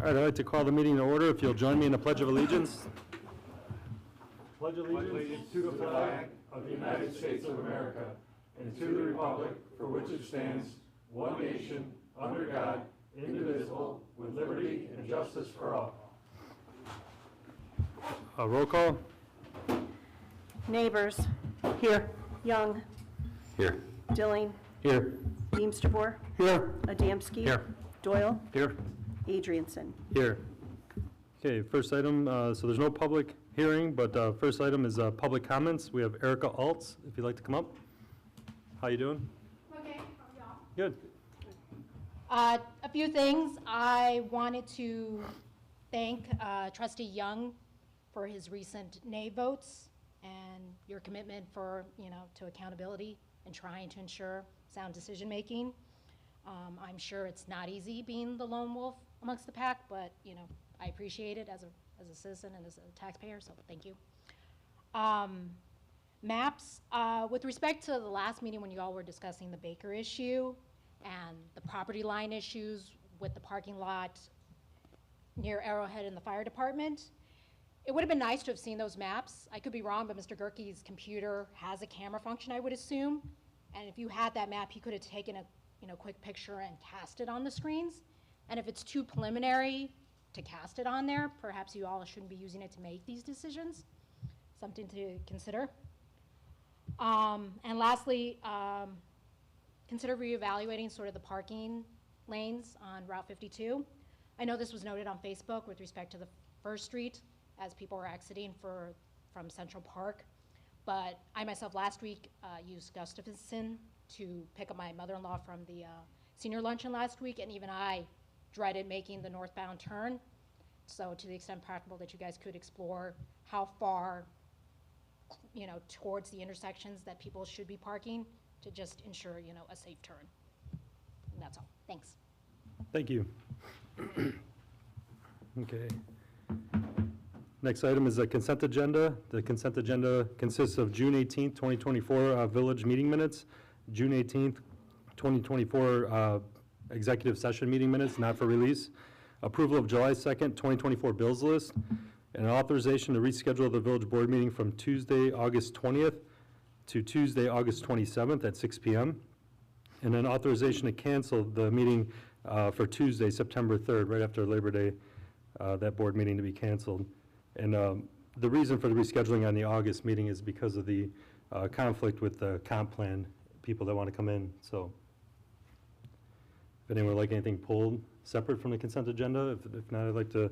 All right, I'd like to call the meeting to order. If you'll join me in the Pledge of Allegiance. Pledge allegiance to the flag of the United States of America and to the republic for which it stands, one nation, under God, indivisible, with liberty and justice for all. Roll call. Neighbors. Here. Young. Here. Dilling. Here. Beamsterboer. Here. Adamski. Here. Doyle. Here. Adrianson. Here. Okay, first item, so there's no public hearing, but first item is public comments. We have Erica Altz, if you'd like to come up. How you doing? Okay, how are y'all? Good. A few things. I wanted to thank Trustee Young for his recent nay votes and your commitment for, to accountability and trying to ensure sound decision-making. I'm sure it's not easy being the lone wolf amongst the pack, but, I appreciate it as a citizen and as a taxpayer, so thank you. Maps, with respect to the last meeting when you all were discussing the Baker issue and the property line issues with the parking lot near Arrowhead and the fire department, it would have been nice to have seen those maps. I could be wrong, but Mr. Gerke's computer has a camera function, I would assume. And if you had that map, he could have taken a quick picture and cast it on the screens. And if it's too preliminary to cast it on there, perhaps you all shouldn't be using it to make these decisions. Something to consider. And lastly, consider reevaluating sort of the parking lanes on Route 52. I know this was noted on Facebook with respect to the First Street as people were exiting from Central Park. But I myself last week used Gustafson to pick up my mother-in-law from the senior luncheon last week, and even I dreaded making the northbound turn. So to the extent practical that you guys could explore how far, towards the intersections that people should be parking to just ensure, a safe turn. And that's all. Thanks. Thank you. Okay. Next item is the consent agenda. The consent agenda consists of June 18th, 2024 village meeting minutes, June 18th, 2024 executive session meeting minutes, not for release, approval of July 2nd, 2024 bills list, and an authorization to reschedule the village board meeting from Tuesday, August 20th to Tuesday, August 27th at 6 p.m., and an authorization to cancel the meeting for Tuesday, September 3rd, right after Labor Day, that board meeting to be canceled. And the reason for the rescheduling on the August meeting is because of the conflict with the comp plan people that want to come in. So if anyone would like anything pulled separate from the consent agenda, if not, I'd like to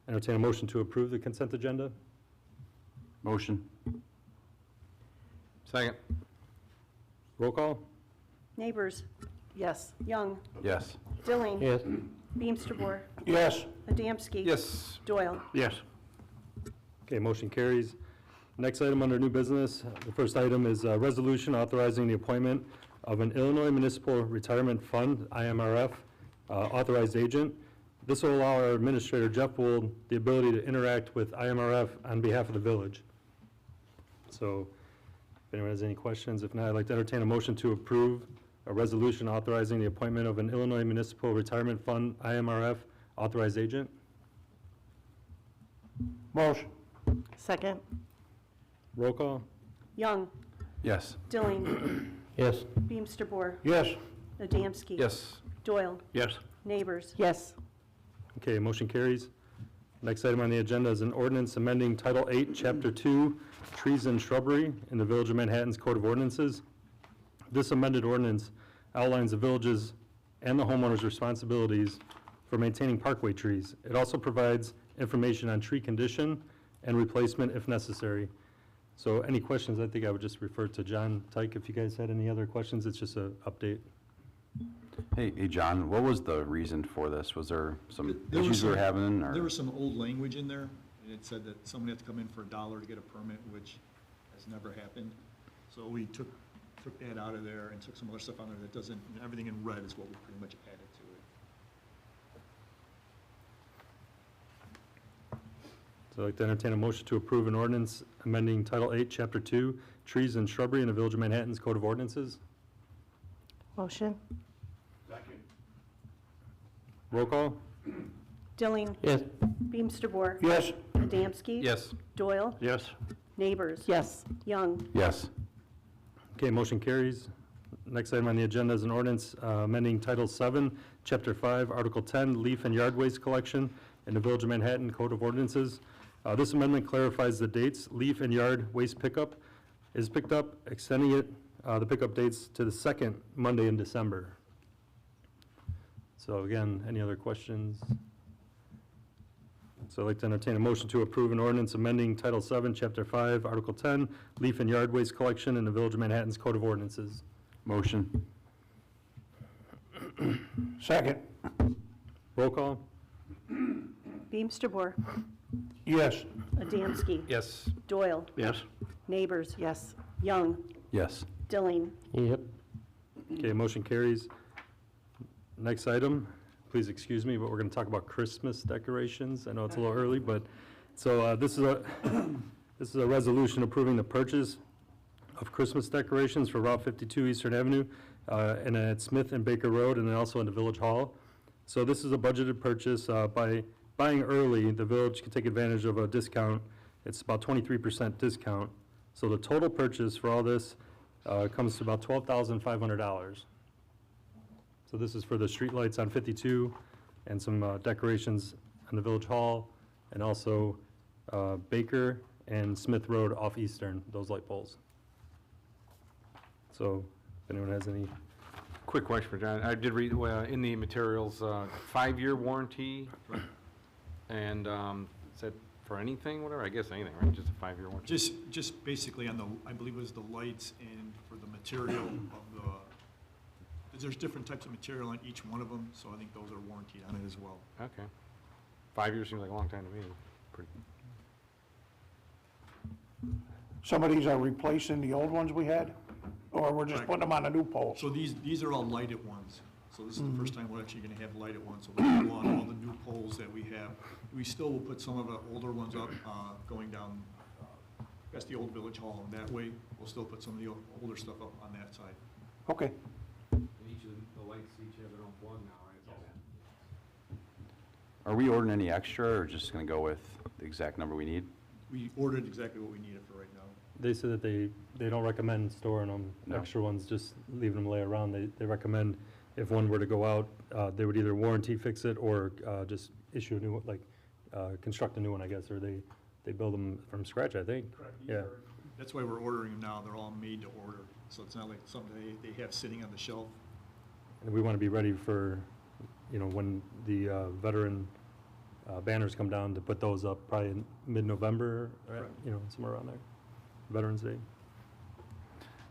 entertain a motion to approve the consent agenda. Motion. Second. Roll call. Neighbors. Yes. Young. Yes. Dilling. Yes. Beamsterboer. Yes. Adamski. Yes. Doyle. Yes. Okay, motion carries. Next item under new business, the first item is a resolution authorizing the appointment of an Illinois Municipal Retirement Fund, IMRF, authorized agent. This will allow our administrator, Jeff Wold, the ability to interact with IMRF on behalf of the village. So if anyone has any questions, if not, I'd like to entertain a motion to approve a resolution authorizing the appointment of an Illinois Municipal Retirement Fund, IMRF, authorized agent. Motion. Second. Roll call. Young. Yes. Dilling. Yes. Beamsterboer. Yes. Adamski. Yes. Doyle. Yes. Neighbors. Yes. Okay, motion carries. Next item on the agenda is an ordinance amending Title 8, Chapter 2, Trees and Shrubbery in the Village of Manhattan's Code of Ordinances. This amended ordinance outlines the village's and the homeowner's responsibilities for maintaining parkway trees. It also provides information on tree condition and replacement if necessary. So any questions, I think I would just refer to John Tyke if you guys had any other questions. It's just an update. Hey, John, what was the reason for this? Was there some There was issues we were some- having? Or? There was some old language in there, and it said that someone had to come in for $1 to get a permit, which has never happened. So we took that out of there and took some other stuff on there that doesn't, everything in red is what we pretty much added to it. So I'd like to entertain a motion to approve an ordinance amending Title 8, Chapter 2, Trees and Shrubbery in the Village of Manhattan's Code of Ordinances. Motion. Roll call. Dilling. Yes. Beamsterboer. Yes. Adamski. Yes. Doyle. Yes. Neighbors. Yes. Young. Yes. Okay, motion carries. Next item on the agenda is an ordinance amending Title 7, Chapter 5, Article 10, Leaf and Yard Waste Collection in the Village of Manhattan Code of Ordinances. This amendment clarifies the dates leaf and yard waste pickup is picked up, extending the pickup dates to the second Monday in December. So again, any other questions? So I'd like to entertain a motion to approve an ordinance amending Title 7, Chapter 5, Article 10, Leaf and Yard Waste Collection in the Village of Manhattan's Code of Ordinances. Motion. Second. Roll call? Beamsterboer. Yes. Adamski. Yes. Doyle. Yes. Neighbors. Yes. Young. Yes. Dilling. Yep. Okay, motion carries. Next item, please excuse me, but we're going to talk about Christmas decorations. I know it's a little early, but, so this is a resolution approving the purchase of Christmas decorations for Route 52 Eastern Avenue, and at Smith and Baker Road, and then also in the Village Hall. So this is a budgeted purchase. By buying early, the village can take advantage of a discount. It's about 23% discount. So the total purchase for all this comes to about $12,500. So this is for the streetlights on 52 and some decorations on the Village Hall, and also Baker and Smith Road off Eastern, those light poles. So if anyone has any, Quick question for John. I did read in the materials, 5-year warranty, and is that for anything, whatever? I guess anything, right? Just a 5-year warranty? Just basically on the, I believe it was the lights and for the material of the, 'cause there's different types of material on each one of them, so I think those are warranted on it as well. Okay. 5 years seems like a long time to me. Pretty. Some of these are replacing the old ones we had, or we're just Right. putting them on the new poles? So these are all lighted ones. So this is the first time we're actually gonna have lighted ones, so we'll go on all the new poles that we have. We still will put some of the older ones up, going down, past the old Village Hall, and that way, we'll still put some of the older stuff up on that side. Okay. Each of the lights each have their own plug now, right? Are we ordering any extra, or just going to go with the exact number we need? We ordered exactly what we needed for right now. they said that they don't recommend storing them, No. extra ones, just leaving them lay around. They recommend if one were to go out, they would either warranty fix it or just issue a new, like, construct a new one, I guess, or they build them from scratch, I think. Yeah. That's why we're ordering them now. They're all made to order, so it's not like something they have sitting on the shelf. And we want to be ready for, when the veteran banners come down, to put those up probably in mid-November, right? Correct. Somewhere around there, Veterans Day.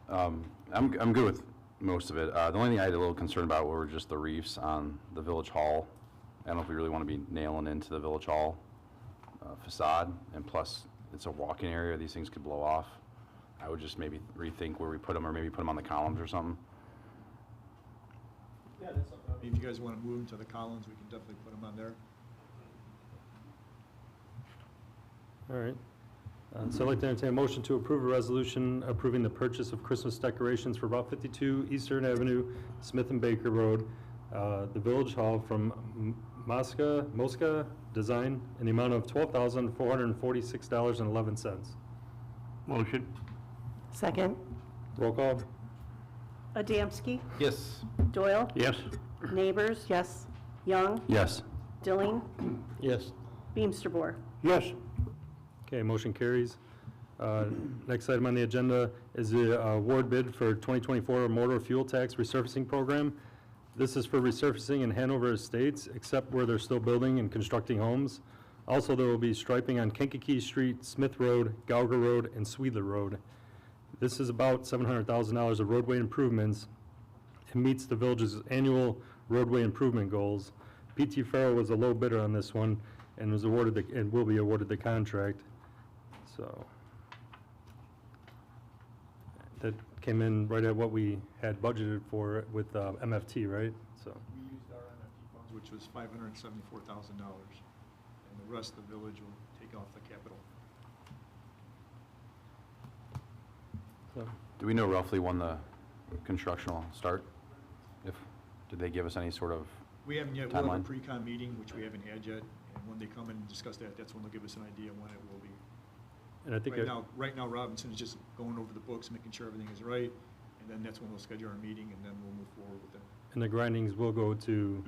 I'm good with most of it. The only thing I had a little concern about were just the reefs on the Village Hall. I don't know if we really want to be nailing into the Village Hall facade, and plus, it's a walking area, these things could blow off. I would just maybe rethink where we put them, or maybe put them on the columns or something. Yeah, that's something. I mean, if you guys want to move them to the columns, we can definitely put them on there. All right. So I'd like to entertain a motion to approve a resolution approving the purchase of Christmas decorations for Route 52 Eastern Avenue, Smith and Baker Road, the Village Hall from Mosca Design in the amount of $12,446.11. Motion. Second. Roll call? Adamski. Yes. Doyle. Yes. Neighbors. Yes. Young. Yes. Dilling. Yes. Beamsterboer. Yes. Okay, motion carries. Next item on the agenda is the award bid for 2024 motor fuel tax resurfacing program. This is for resurfacing in Hanover Estates, except where they're still building and constructing homes. Also, there will be striping on Kankakee Street, Smith Road, Gauger Road, and Sweedler Road. This is about $700,000 of roadway improvements. It meets the village's annual roadway improvement goals. P.T. Farrell was a low bidder on this one and was awarded and will be awarded the contract. So that came in right at what we had budgeted for with MFT, right? So, We used our MFT funds, which was $574,000, and the rest the village will take off the capital. Do we know roughly when the construction will start? Did they give us any sort of We haven't yet, we'll have a timeline? pre-con meeting, which we haven't had yet, when they come in and discuss that, that's when they'll give us an idea when it will be. And I think, Right now Robinson is just going over the books, making sure everything is right, and then that's when we'll schedule our meeting, and then we'll move forward with it. and the grindings will go to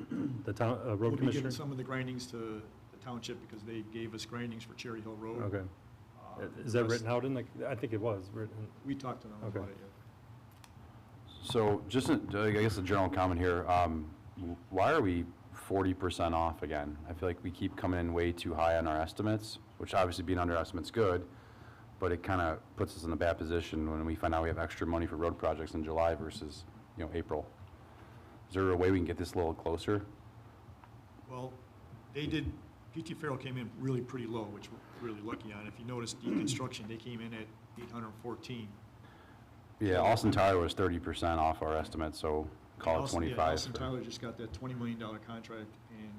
the town, We'll road be commissioner? giving some of the grindings to the township because they gave us grindings for Cherry Hill Road. Okay. Uh, Is that rest- written out in the, I think it was written. We talked to them Okay. about it, yeah. So just, I guess a general comment here, why are we 40% off again? I feel like we keep coming in way too high on our estimates, which obviously being under estimate's good, but it kind of puts us in a bad position when we find out we have extra money for road projects in July versus, April. Is there a way we can get this a little closer? Well, PT Farrell came in really pretty low, which we're really lucky on. If you notice deconstruction, they came in at 814. Yeah, Austin Tyler was 30% off our estimate, so call it Austin- 25. Austin Tyler just got that $20 million contract, and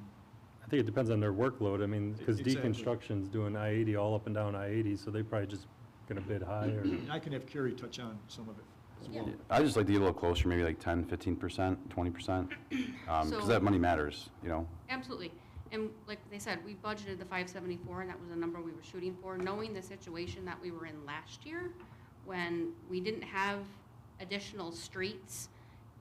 I think it depends on their workload. I mean, because Exactly. deconstruction's doing I-80 all up and down I-80, so they probably just gonna bid higher. and I can have Kerry touch on some of it as well. I'd just like to get a little closer, maybe like 10, 15%, 20%, because So- that money matters, Absolutely. And like they said, we budgeted the 574, and that was a number we were shooting for, knowing the situation that we were in last year, when we didn't have additional streets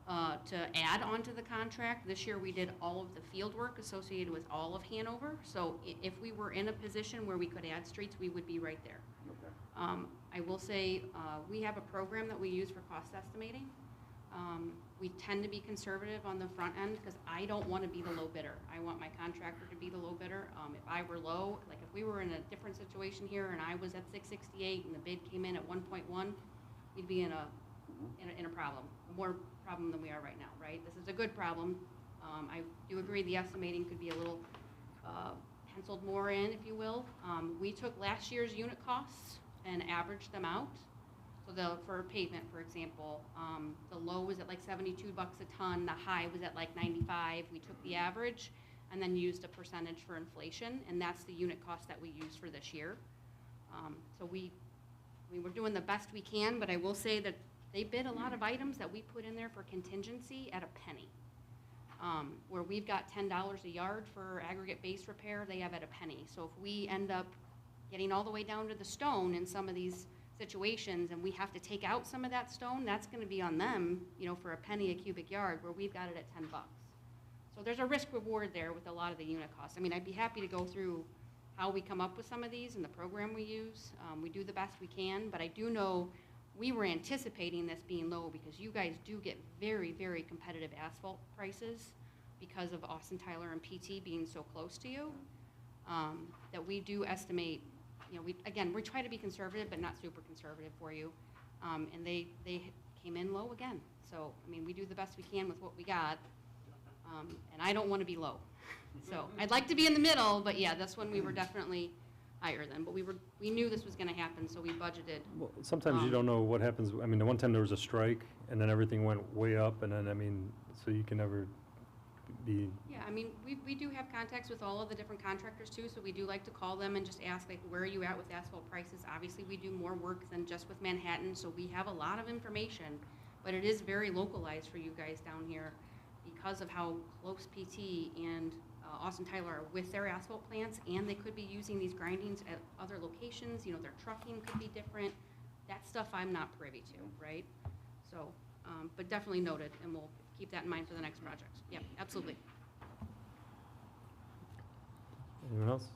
to add onto the contract. This year, we did all of the field work associated with all of Hanover. So if we were in a position where we could add streets, we would be right there. I will say, we have a program that we use for cost estimating. We tend to be conservative on the front end because I don't want to be the low bidder. I want my contractor to be the low bidder. If I were low, like if we were in a different situation here and I was at 668 and the bid came in at 1.1, we'd be in a problem, more problem than we are right now, right? This is a good problem. I do agree the estimating could be a little penciled more in, if you will. We took last year's unit costs and averaged them out. So for pavement, for example, the low was at like $72 a ton, the high was at like 95. We took the average and then used a percentage for inflation, and that's the unit cost that we use for this year. So we're doing the best we can, but I will say that they bid a lot of items that we put in there for contingency at a penny. Where we've got $10 a yard for aggregate base repair, they have at a penny. So if we end up getting all the way down to the stone in some of these situations and we have to take out some of that stone, that's going to be on them, for a penny a cubic yard, where we've got it at 10 bucks. So there's a risk reward there with a lot of the unit costs. I mean, I'd be happy to go through how we come up with some of these and the program we use. We do the best we can, but I do know we were anticipating this being low because you guys do get very, very competitive asphalt prices because of Austin Tyler and PT being so close to you, that we do estimate. We try to be conservative, but not super conservative for you. And they came in low again. So, I mean, we do the best we can with what we got. And I don't want to be low. So I'd like to be in the middle, but yeah, this one we were definitely higher than. But we knew this was going to happen, so we budgeted. Well, sometimes you don't know what happens. I mean, the one time there was a strike, and then everything went way up, and then, so you can never be. Yeah, I mean, we do have contacts with all of the different contractors too, so we do like to call them and just ask, like, where are you at with asphalt prices? Obviously, we do more work than just with Manhattan, so we have a lot of information, but it is very localized for you guys down here because of how close PT and Austin Tyler are with their asphalt plants, and they could be using these grindings at other locations. Their trucking could be different. That stuff I'm not privy to, right? So, but definitely noted, and we'll keep that in mind for the next projects. Yep, absolutely. Anyone else?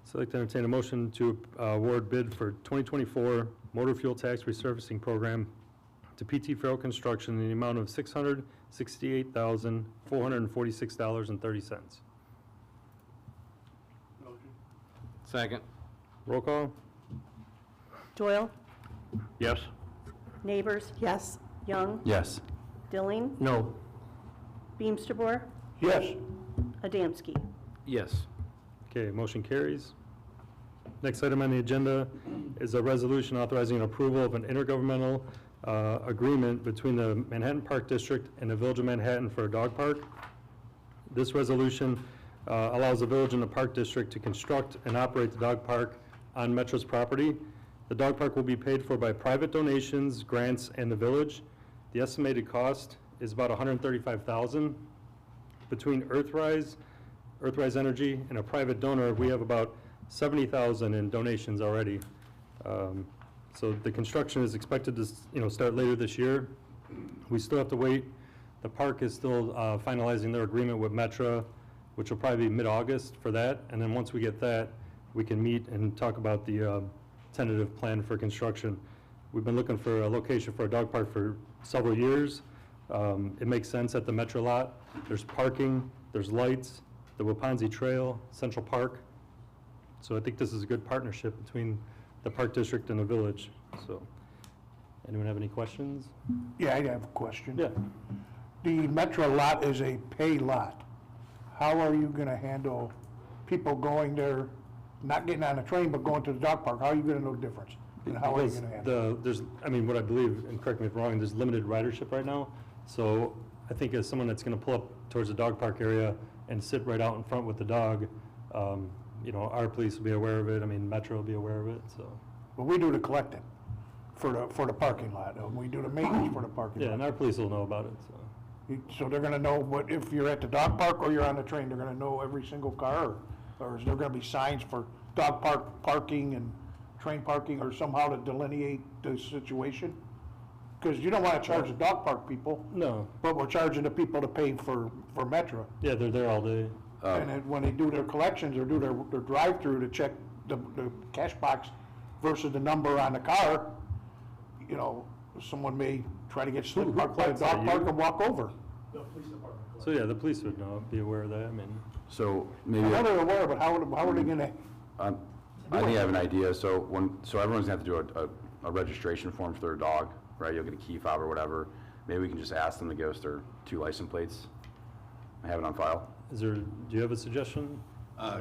So I'd like to entertain a motion to award bid for 2024 motor fuel tax resurfacing program to PT Farrell Construction in the amount of $668,446.30. Second. Roll call? Doyle, Yes. Neighbors, Yes. Young, Yes. Dilling, No. Beamsterboer, Yes. Adamski. Yes. Okay, motion carries. Next item on the agenda is a resolution authorizing approval of an intergovernmental agreement between the Manhattan Park District and the Village of Manhattan for a dog park. This resolution allows the Village and the Park District to construct and operate the dog park on Metro's property. The dog park will be paid for by private donations, grants, and the Village. The estimated cost is about $135,000. Between Earthrise, Earthrise Energy, and a private donor. We have about 70,000 in donations already. So the construction is expected to, start later this year. We still have to wait. The park is still finalizing their agreement with Metra, which will probably be mid-August for that. And then once we get that, we can meet and talk about the tentative plan for construction. We've been looking for a location for a dog park for several years. It makes sense at the Metra lot. There's parking, there's lights, the Wapansi Trail, Central Park. So I think this is a good partnership between the Park District and the village. So, anyone have any questions? Yeah, I have a question. Yeah. The Metro lot is a pay lot. How are you gonna handle people going there, not getting on a train, but going to the dog park? How are you gonna know the difference? And how are you Because gonna handle it? what I believe, and correct me if I'm wrong, there's limited ridership right now. So I think as someone that's gonna pull up towards the dog park area and sit right out in front with the dog, our police will be aware of it. Metro will be aware of it, so. But we do the collecting for the parking lot, and we do the maintenance for the parking Yeah, and lot. our police will know about it, so. So they're gonna know if you're at the dog park or you're on the train, they're gonna know every single car? Or is there gonna be signs for dog park parking and train parking, or somehow to delineate the situation? Because you don't wanna charge the dog park people, No, but we're charging the people to pay for Metro. yeah, they're there all day. And then when they do their collections or do their drive-through to check the cash box versus the number on the car, someone may try to get Who slick parked by the collects that, dog you? park and walk over. So, yeah, the police would know, be aware of that, So I maybe, know they're aware, but how are they gonna, I think I have an idea. So everyone's gonna have to do a registration form for their dog, right? You'll get a key fob or whatever. Maybe we can just ask them to give us their 2 license plates. I have it on file. do you have a suggestion?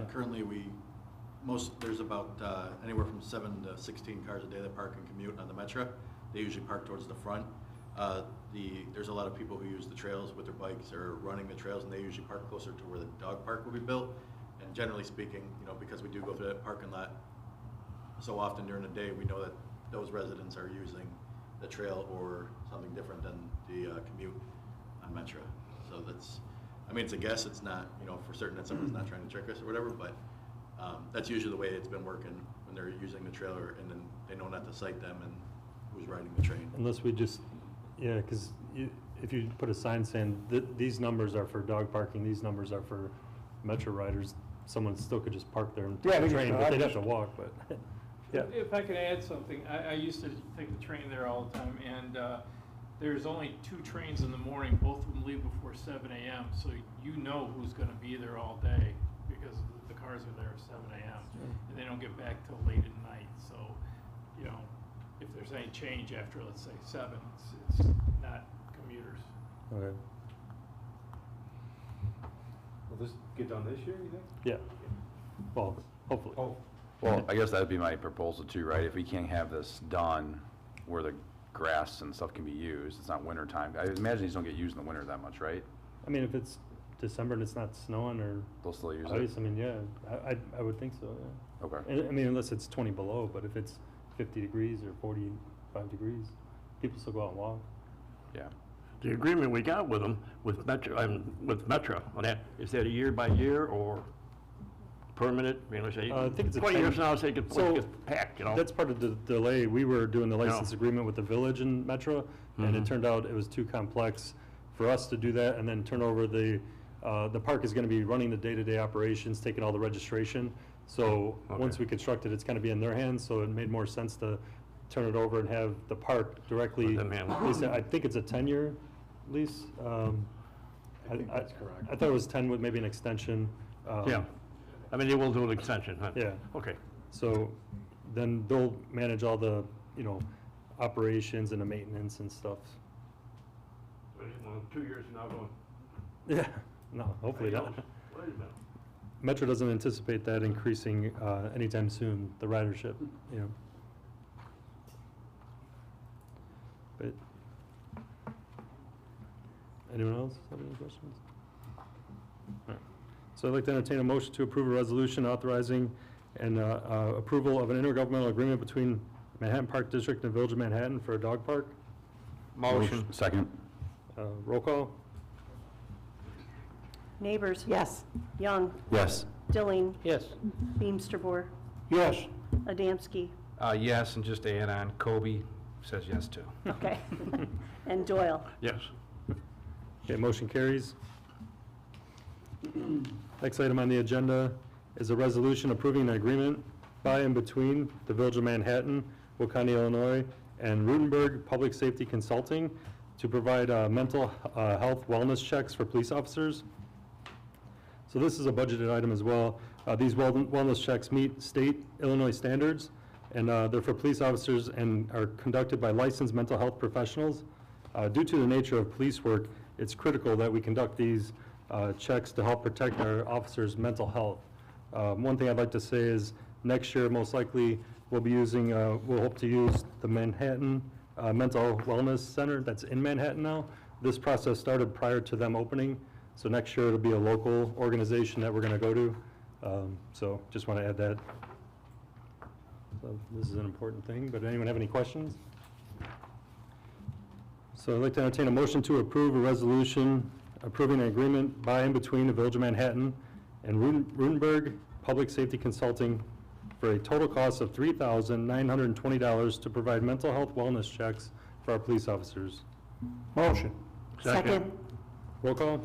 Currently, there's about anywhere from 7 to 16 cars a day that park and commute on the Metro. They usually park towards the front. There's a lot of people who use the trails with their bikes or running the trails, and they usually park closer to where the dog park will be built. And generally speaking, because we do go through that parking lot so often during the day, we know that those residents are using the trail or something different than the commute on Metro. So it's a guess. It's not, for certain that someone's not trying to trick us or whatever, but that's usually the way it's been working when they're using the trailer, and then they know not to cite them and who's riding the train. Unless we just, because if you put a sign saying, these numbers are for dog parking, these numbers are for Metro riders, someone still could just park there and Yeah, take they the could, train, I but they'd have just- to walk, but, yeah. If I could add something, I used to take the train there all the time, and there's only 2 trains in the morning, both of them leave before 7 a.m., so you know who's gonna be there all day, because the cars are there at 7 a.m., and they don't get back till late at night, so, if there's any change after, let's say, 7, it's not commuters. Okay. Will this get done this year, you think? Yeah. Well, hopefully. Oh, Well, I guess that'd be my proposal too, right? If we can't have this done where the grass and stuff can be used, it's not winter time. I imagine these don't get used in the winter that much, right? If it's December and it's not snowing or They'll still use ice, it? yeah, I would think so, yeah. Okay. Unless it's 20 below, but if it's 50 degrees or 45 degrees, people still go out and walk. Yeah. The agreement we got with them, with Metro, on that, is that a year by year or permanent? Let's say, I think it's a 20 years 10 from now, say, the So, place gets packed, That's part of the delay. We were doing the license agreement with the village in Metro, and it turned out it was too complex for us to do that and then turn over the park is gonna be running the day-to-day operations, taking all the registration. So, once we construct it, it's gonna be in their hands, so it made more sense to turn it over and have the park directly. Let them handle it. lease it. I think it's a 10-year lease. I think that's correct. I thought it was 10 with maybe an extension. Yeah. They will do an extension, huh? Yeah. Okay. So then they'll manage all the, operations and the maintenance and stuff. Well, 2 years from now, going, Yeah, no, hopefully not. wait a minute. Metro doesn't anticipate that increasing anytime soon, the ridership, But, anyone else have any questions? All right. So I'd like to entertain a motion to approve a resolution authorizing and approval of an intergovernmental agreement between Manhattan Park District and the Village of Manhattan for a dog park. Motion. Second. Roll call? Neighbors? Yes. Young? Yes. Dilling? Yes. Beamsterboer? Yes. Adamski? Yes, and just to add on, Kobe says yes too. Okay. And Doyle? Yes. Okay, motion carries. Next item on the agenda is a resolution approving an agreement by and between the Village of Manhattan, Will County, Illinois, and Rutenberg Public Safety Consulting to provide mental health wellness checks for police officers. So this is a budgeted item as well. These wellness checks meet state Illinois standards, and they're for police officers and are conducted by licensed mental health professionals. Due to the nature of police work, it's critical that we conduct these checks to help protect our officers' mental health. One thing I'd like to say is next year, most likely, we'll hope to use the Manhattan Mental Wellness Center that's in Manhattan now. This process started prior to them opening, so next year it'll be a local organization that we're going to go to. So just want to add that. So this is an important thing, but anyone have any questions? So I'd like to entertain a motion to approve a resolution approving an agreement by and between the Village of Manhattan and Rutenberg Public Safety Consulting for a total cost of $3,920 to provide mental health wellness checks for our police officers. Motion. Second. Roll call?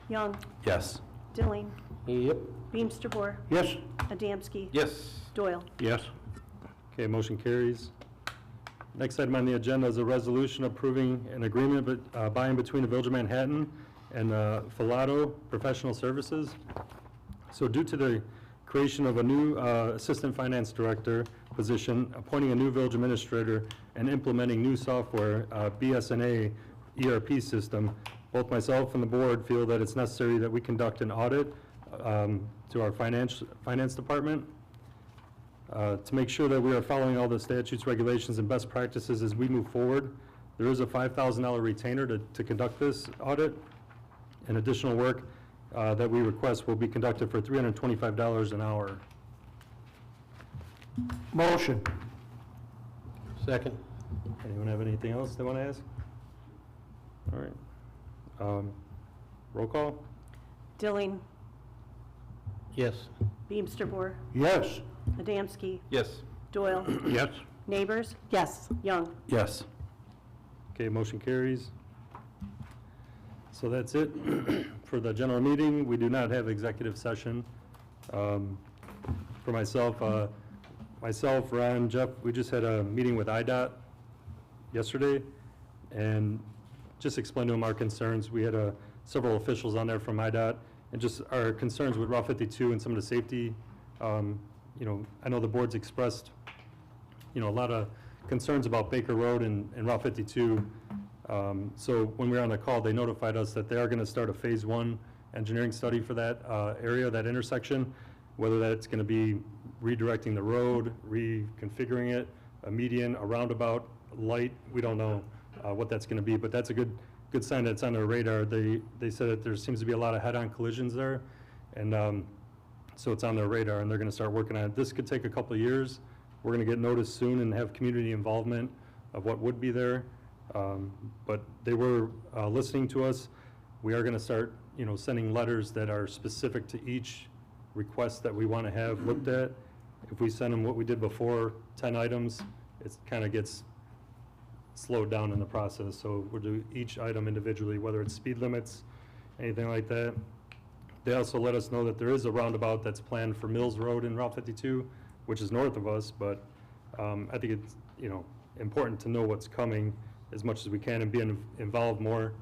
Young? Yes. Dilling? Yep. Beamsterboer? Yes. Adamski? Yes. Doyle? Yes. Okay, motion carries. Next item on the agenda is a resolution approving an agreement by and between the Village of Manhattan and Filato Professional Services. So due to the creation of a new Assistant Finance Director position, appointing a new village administrator, and implementing new software, BSNA ERP system, both myself and the board feel that it's necessary that we conduct an audit to our finance department to make sure that we are following all the statutes, regulations, and best practices as we move forward. There is a $5,000 retainer to conduct this audit, and additional work that we request will be conducted for $325 an hour. Motion. Second. Anyone have anything else they want to ask? All right. Roll call? Dilling? Yes. Beamsterboer? Yes. Adamski? Yes. Doyle? Yes. Neighbors? Yes. Young? Yes. Okay, motion carries. So that's it for the general meeting. We do not have executive session. For myself, Ron, Jeff, we just had a meeting with IDOT yesterday and just explained to them our concerns. We had several officials on there from IDOT and just our concerns with Route 52 and some of the safety. I know the board's expressed, a lot of concerns about Baker Road and Route 52. So when we were on the call, they notified us that they are going to start a phase 1 engineering study for that area, that intersection, whether that's going to be redirecting the road, reconfiguring it, a median, a roundabout, light. We don't know what that's going to be, but that's a good sign that it's on their radar. They said that there seems to be a lot of head-on collisions there, and so it's on their radar, and they're going to start working on it. This could take a couple of years. We're going to get notice soon and have community involvement of what would be there. But they were listening to us. We are going to start, sending letters that are specific to each request that we want to have looked at. If we send them what we did before, 10 items, it kind of gets slowed down in the process. So we'll do each item individually, whether it's speed limits, anything like that. They also let us know that there is a roundabout that's planned for Mills Road in Route 52, which is north of us, but I think it's, important to know what's coming as much as we can and be involved more.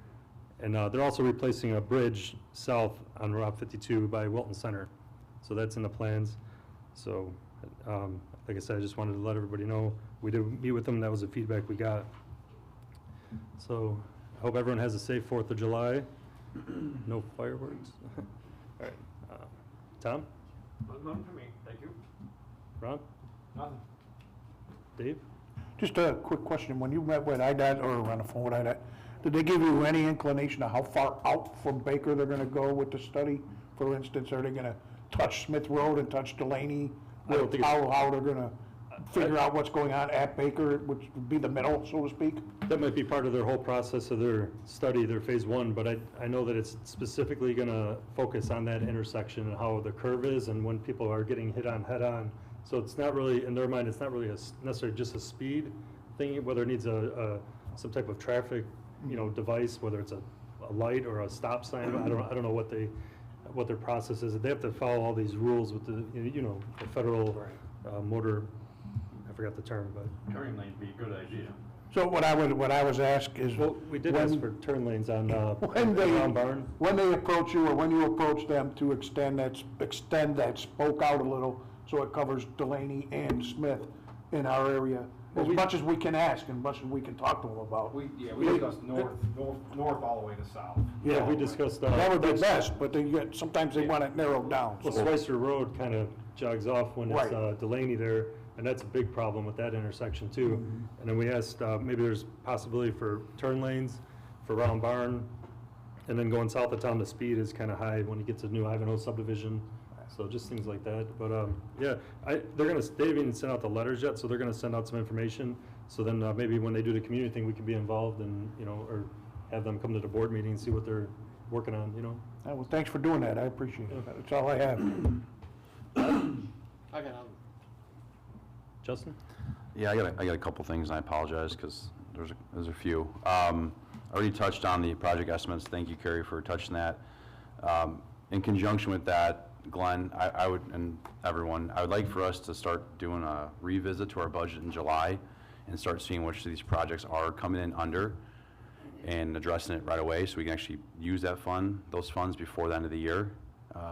And they're also replacing a bridge south on Route 52 by Wilton Center. So that's in the plans. So like I said, I just wanted to let everybody know. We did meet with them. That was the feedback we got. So I hope everyone has a safe 4th of July. No fireworks. All right. Tom? Nothing for me, thank you. Ron? Nothing. Dave? Just a quick question. When you met with IDOT or on the phone with IDOT, did they give you any inclination of how far out from Baker they're going to go with the study? For instance, are they going to touch Smith Road and touch Delaney? I don't think How they're going to figure out what's going on at Baker, which would be the middle, so to speak? That might be part of their whole process of their study, their phase one, but I know that it's specifically gonna focus on that intersection and how the curve is and when people are getting hit on head-on. So it's not really, in their mind, it's not really necessarily just a speed thing, whether it needs some type of traffic, device, whether it's a light or a stop sign. I don't know what their process is. They have to follow all these rules with the federal motor, I forgot the term, but. Turning lane would be a good idea. So what I was asked is. Well, we did ask for turn lanes on, around Barn. When they approach you, or when you approach them to extend that spoke out a little, so it covers Delaney and Smith in our area, as much as we can ask and much as we can talk to them about. We discussed north all the way to south. Yeah, we discussed. That would be best, but sometimes they want it narrowed down. Well, so. Spicer Road kind of jogs off when it's Right. Delaney there, and that's a big problem with that intersection too. And then we asked, maybe there's possibility for turn lanes for Round Barn, and then going south of town, the speed is kind of high when you get to New Ivanhoe subdivision. So just things like that. But yeah, they haven't even sent out the letters yet, so they're gonna send out some information. So then maybe when they do the community thing, we can be involved and, or have them come to the board meeting and see what they're working on, Well, thanks for doing that, I appreciate it. That's all I have. Justin? Yeah, I got a couple things, and I apologize, because there's a few. I already touched on the project estimates. Thank you, Carrie, for touching that. In conjunction with that, Glenn, I would, and everyone, I would like for us to start doing a revisit to our budget in July and start seeing which of these projects are coming in under and addressing it right away, so we can actually use those funds before the end of the year.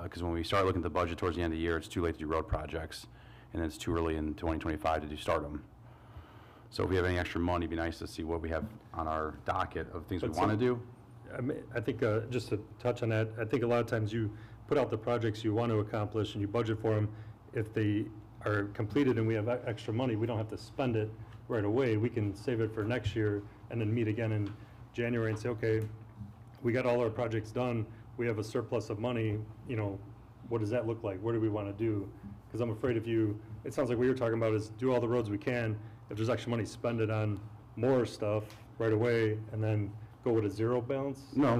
Because when we start looking at the budget towards the end of the year, it's too late to do road projects, and it's too early in 2025 to start them. So if we have any extra money, it'd be nice to see what we have on our docket of things we want to do. I think, just to touch on that, I think a lot of times you put out the projects you want to accomplish and you budget for them. If they are completed and we have extra money, we don't have to spend it right away. We can save it for next year and then meet again in January and say, okay, we got all our projects done. We have a surplus of money, what does that look like? What do we want to do? Because I'm afraid it sounds like what you're talking about is do all the roads we can. If there's extra money, spend it on more stuff right away and then go with a zero balance? No,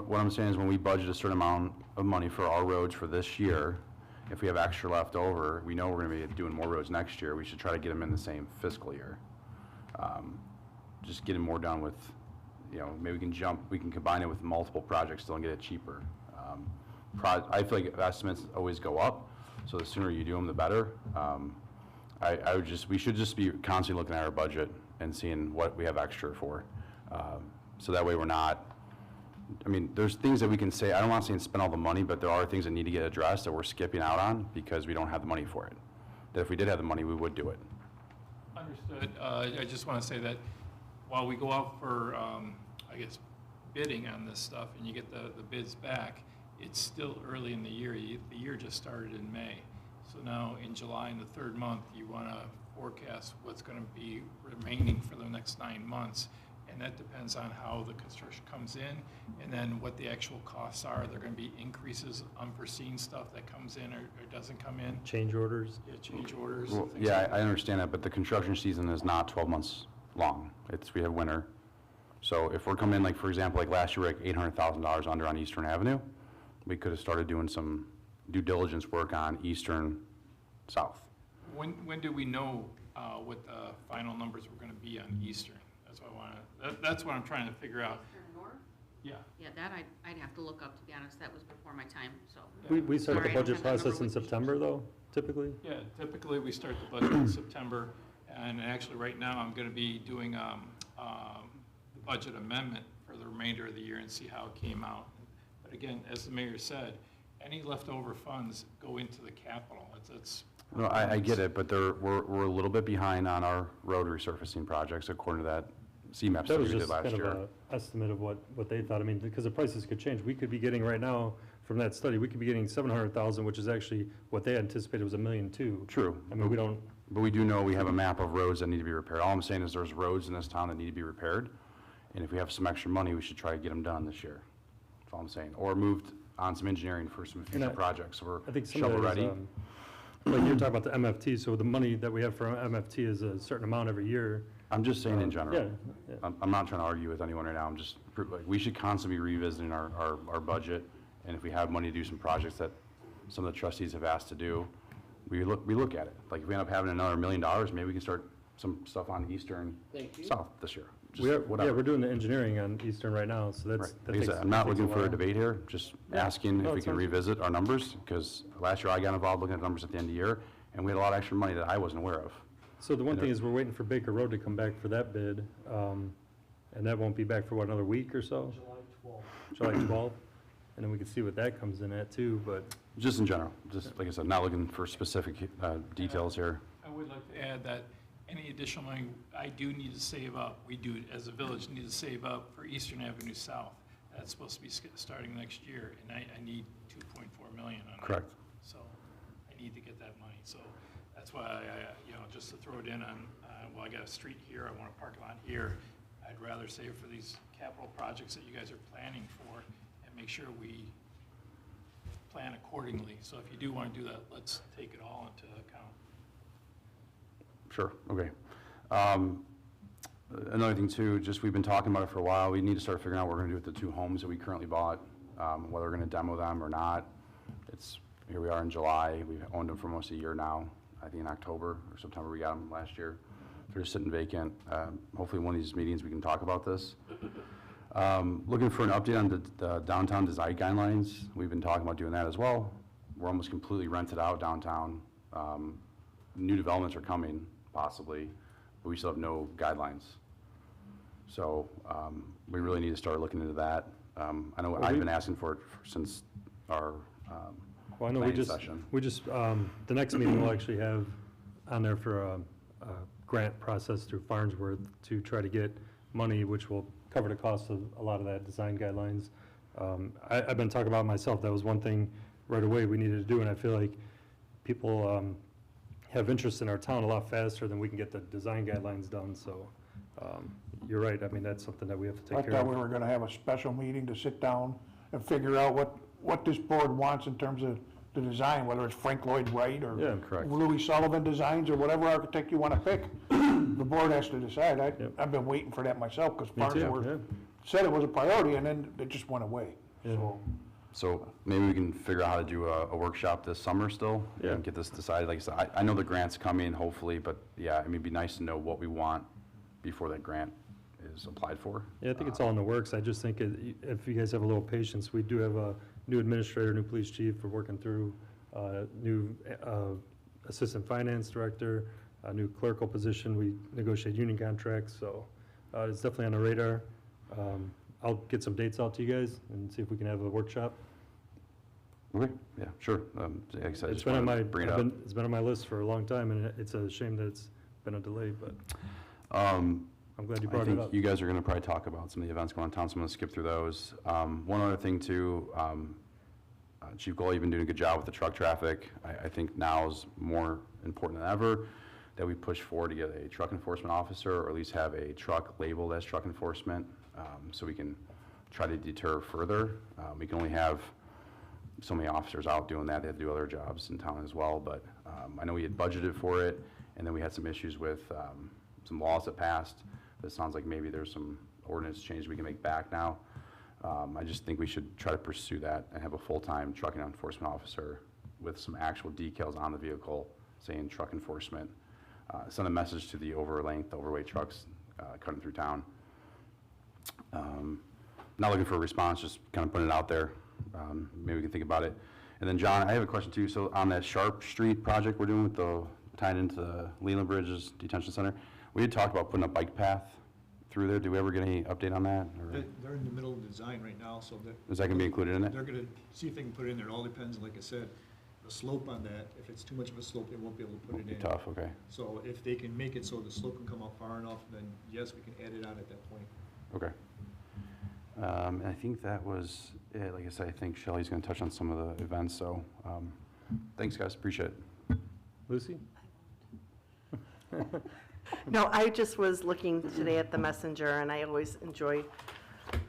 what I'm saying is when we budget a certain amount of money for our roads for this year, if we have extra left over, we know we're gonna be doing more roads next year, we should try to get them in the same fiscal year. Just getting more done with, maybe we can combine it with multiple projects still and get it cheaper. I feel like estimates always go up, so the sooner you do them, the better. We should just be constantly looking at our budget and seeing what we have extra for. So that way we're not, there's things that we can say, I don't want to say spend all the money, but there are things that need to get addressed that we're skipping out on because we don't have the money for it. That if we did have the money, we would do it. Understood. I just want to say that while we go out for, bidding on this stuff and you get the bids back, it's still early in the year. The year just started in May. So now in July, in the third month, you want to forecast what's going to be remaining for the next 9 months. And that depends on how the construction comes in and then what the actual costs are. There are going to be increases, unforeseen stuff that comes in or doesn't come in. Change orders? Yeah, change orders. Well, things yeah, like I understand that, but the construction season is not 12 months long. We have winter. So if we're coming in, like, for example, like last year, like $800,000 under on Eastern Avenue, we could have started doing some due diligence work on Eastern South. When do we know what the final numbers were going to be on Eastern? That's what I'm trying to figure out. North? Yeah. Yeah, that I'd have to look up, to be honest. That was before my time, so. We start Sorry, the I don't budget have that number process in with me. September though, typically? Yeah, typically we start the budget in September, and actually right now I'm going to be doing the budget amendment for the remainder of the year and see how it came out. But again, as the mayor said, any leftover funds go into the capital. No, I get it, but we're a little bit behind on our road resurfacing projects according to that CMAP That study was we did just last kind of year. an estimate of what they thought. Because the prices could change. We could be getting right now, from that study, we could be getting 700,000, which is actually what they anticipated was $1.2 million. True. We don't. But we do know we have a map of roads that need to be repaired. All I'm saying is there's roads in this town that need to be repaired, and if we have some extra money, we should try to get them done this year. That's all I'm saying. Or moved on some engineering for some future projects. So I think we're some of shovel that is, ready. like you're talking about the MFT, so the money that we have for MFT is a certain amount every year. I'm just saying in general. Yeah, I'm not trying to argue with anyone right now, I'm just, like, we should constantly be revisiting our budget, and if we have money to do some projects that some of the trustees have asked to do, we look at it. Like, if we end up having another $1 million, maybe we can start some stuff on Eastern South this year. Just Yeah, whatever. we're doing the engineering on Eastern right now, so Right. that's. that Like I said, takes- I'm not that takes looking for a while. debate here, just Yeah. asking No, if we it's can fine. revisit our numbers, because last year I got involved looking at the numbers at the end of the year, and we had a lot of extra money that I wasn't aware of. So the one And thing there- is, we're waiting for Baker Road to come back for that bid, and that won't be back for what, another week or so? July 12th, and then we can see what that comes in at too, but, Just in general, just like I said, not looking for specific details here. I would like to add that any additional money I do need to save up, we do as a village need to save up for Eastern Avenue South. That's supposed to be starting next year, and I need 2.4 million on that. Correct. So I need to get that money. So that's why just to throw it in on, well, I got a street here, I want a parking lot here. I'd rather save for these capital projects that you guys are planning for and make sure we plan accordingly. So if you do want to do that, let's take it all into account. Sure, okay. Another thing too, just we've been talking about it for a while, we need to start figuring out what we're gonna do with the 2 homes that we currently bought, whether we're gonna demo them or not. Here we are in July, we've owned them for almost a year now. I think in October or September we got them last year. They're just sitting vacant. Hopefully one of these meetings we can talk about this. Looking for an update on the downtown design guidelines. We've been talking about doing that as well. We're almost completely rented out downtown. New developments are coming, possibly, but we still have no guidelines. So we really need to start looking into that. I know I've been asking for it since our well, I know planning session. we just, the next meeting we'll actually have on there for a grant process through Farnsworth to try to get money, which will cover the cost of a lot of that design guidelines. I've been talking about myself, that was one thing right away we needed to do, and I feel like people have interest in our town a lot faster than we can get the design guidelines done, so you're right, I mean, that's something that we have to I take care thought we of. were gonna have a special meeting to sit down and figure out what this board wants in terms of the design, whether it's Frank Lloyd Wright or Yeah, correct. Louis Sullivan Designs or whatever architect you wanna pick. The board has to decide. Yep. I've been waiting for that myself, because Me too, Farnsworth yeah. said it was a priority, and then it just went away. Yeah. So, So maybe we can figure out how to do a workshop this summer still, Yeah. and get this decided. Like I said, I know the grant's coming, hopefully, but yeah, I mean, it'd be nice to know what we want before that grant is applied for. Yeah, I think it's all in the works. I just think if you guys have a little patience, we do have a new administrator, new police chief, we're working through new assistant finance director, a new clerical position, we negotiate union contracts, so it's definitely on the radar. I'll get some dates out to you guys and see if we can have a workshop. Okay, yeah, sure. Like I said, I It's just been on wanted my, to bring it up. it's been on my list for a long time, and it's a shame that it's been a delay, but I'm glad you I brought it think up. you guys are gonna probably talk about some of the events going on in town, so I'm gonna skip through those. One other thing too, Chief Gold, you've been doing a good job with the truck traffic. I think now is more important than ever that we push forward to get a truck enforcement officer, or at least have a truck labeled as truck enforcement, so we can try to deter further. We can only have so many officers out doing that. They have to do other jobs in town as well, but I know we had budgeted for it, and then we had some issues with some laws that passed. It sounds like maybe there's some ordinance change we can make back now. I just think we should try to pursue that and have a full-time trucking enforcement officer with some actual decals on the vehicle saying truck enforcement. Send a message to the overweight trucks cutting through town. Not looking for a response, just kind of putting it out there. Maybe we can think about it. And then, John, I have a question too. So on that Sharp Street project we're doing with tying into the Leland Bridges Detention Center, we had talked about putting a bike path through there. Do we ever get any update on that? Or They're in the middle of design right now, so is that going to be included in it? they're gonna see if they can put it in there. It all depends, like I said, the slope on that. If it's too much of a slope, they won't be able to put it in. Tough, okay. So if they can make it so the slope can come out far enough, then yes, we can add it on at that point. Okay. And I think that was it. Like I said, I think Shelley's going to touch on some of the events, so thanks, guys. Appreciate it. Lucy? No, I just was looking today at the messenger, and I always enjoy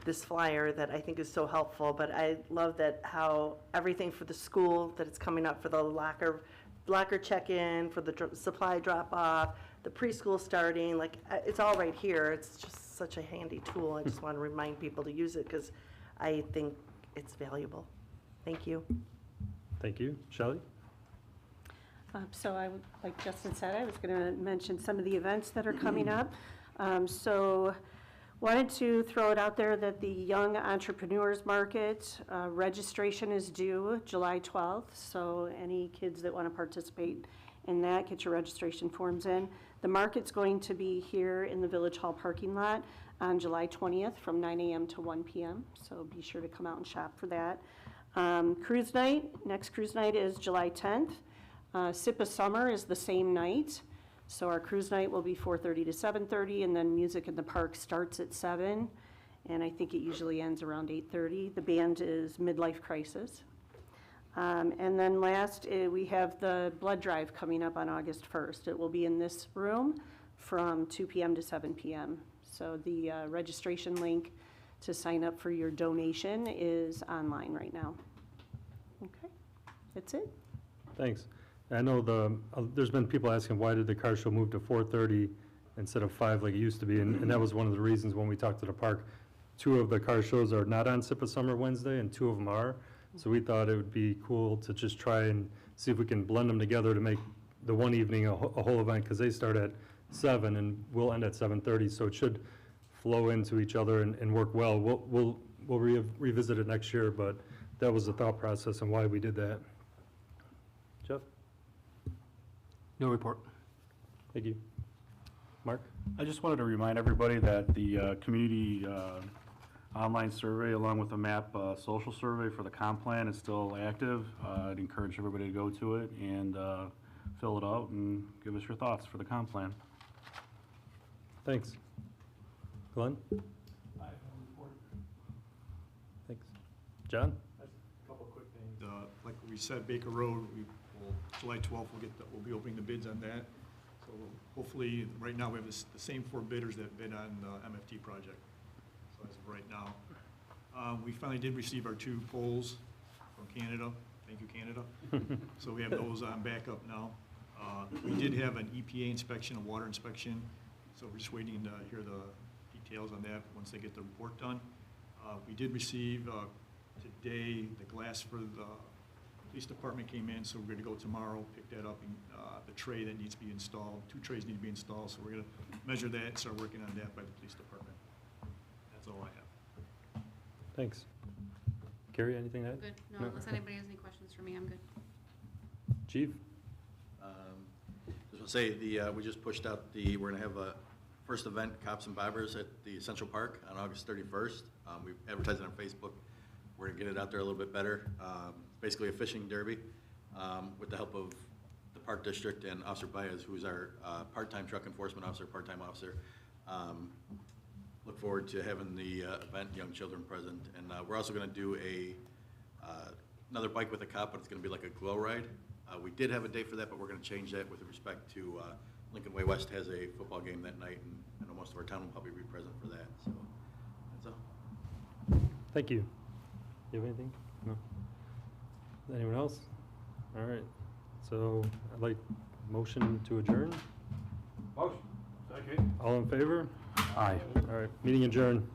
this flyer that I think is so helpful, but I love that how everything for the school, that it's coming up for the locker locker check-in, for the supply drop-off, the preschool starting, like, it's all right here. It's just such a handy tool. I just want to remind people to use it because I think it's valuable. Thank you. Thank you. Shelley? So I, like Justin said, I was going to mention some of the events that are coming up. So wanted to throw it out there that the Young Entrepreneurs Market registration is due July 12th. So any kids that want to participate in that, get your registration forms in. The market's going to be here in the Village Hall parking lot on July 20th from 9 a.m. to 1 p.m. So be sure to come out and shop for that. Cruise night, next cruise night is July 10th. Sip of Summer is the same night. So our cruise night will be 4:30 to 7:30, and then music in the park starts at 7, and I think it usually ends around 8:30. The band is Midlife Crisis. And then last, we have the blood drive coming up on August 1st. It will be in this room from 2 p.m. to 7 p.m. So the registration link to sign up for your donation is online right now. Okay, that's it. Thanks. I know there's been people asking, why did the car show move to 4:30 instead of 5 like it used to be? And that was one of the reasons when we talked to the park. 2 of the car shows are not on Sip of Summer Wednesday, and 2 of them are. So we thought it would be cool to just try and see if we can blend them together to make the one evening a whole event, because they start at 7 and we'll end at 7:30. So it should flow into each other and work well. We'll revisit it next year, but that was the thought process and why we did that. Jeff? No report. Thank you. Mark? I just wanted to remind everybody that the community online survey, along with the MAP social survey for the comp plan, is still active. I'd encourage everybody to go to it and fill it out and give us your thoughts for the comp plan. Thanks. Glenn? I have no report. Thanks. John? A couple quick things. Like we said, Baker Road, July 12th, we'll be opening the bids on that. So hopefully, right now, we have the same 4 bidders that bid on the MFT project. So as of right now. We finally did receive our 2 poles from Canada. Thank you, Canada. So we have those on backup now. We did have an EPA inspection, a water inspection, so we're just waiting to hear the details on that once they get the report done. We did receive today the glass for the police department came in, so we're going to go tomorrow, pick that up, and the tray that needs to be installed. 2 trays need to be installed, so we're going to measure that and start working on that by the police department. That's all I have. Thanks. Carrie, anything to add? Good, no, unless anybody has any questions for me, I'm good. Chief? Just want to say, we just pushed out we're going to have a first event, Cops and Bobbers, at the Central Park on August 31st. We've advertised it on Facebook. We're going to get it out there a little bit better. Basically a fishing derby with the help of the Park District and Officer Baez, who's our part-time truck enforcement officer, part-time officer. Look forward to having the event, young children present. And we're also going to do another bike with a cop, but it's going to be like a glow ride. We did have a date for that, but we're going to change that with respect to Lincoln Way West has a football game that night, and I know most of our town will probably be present for that. So that's all. Thank you. You have anything? No? Anyone else? All right. So I'd like motion to adjourn. Motion. Second. All in favor? Aye. All right. Meeting adjourned.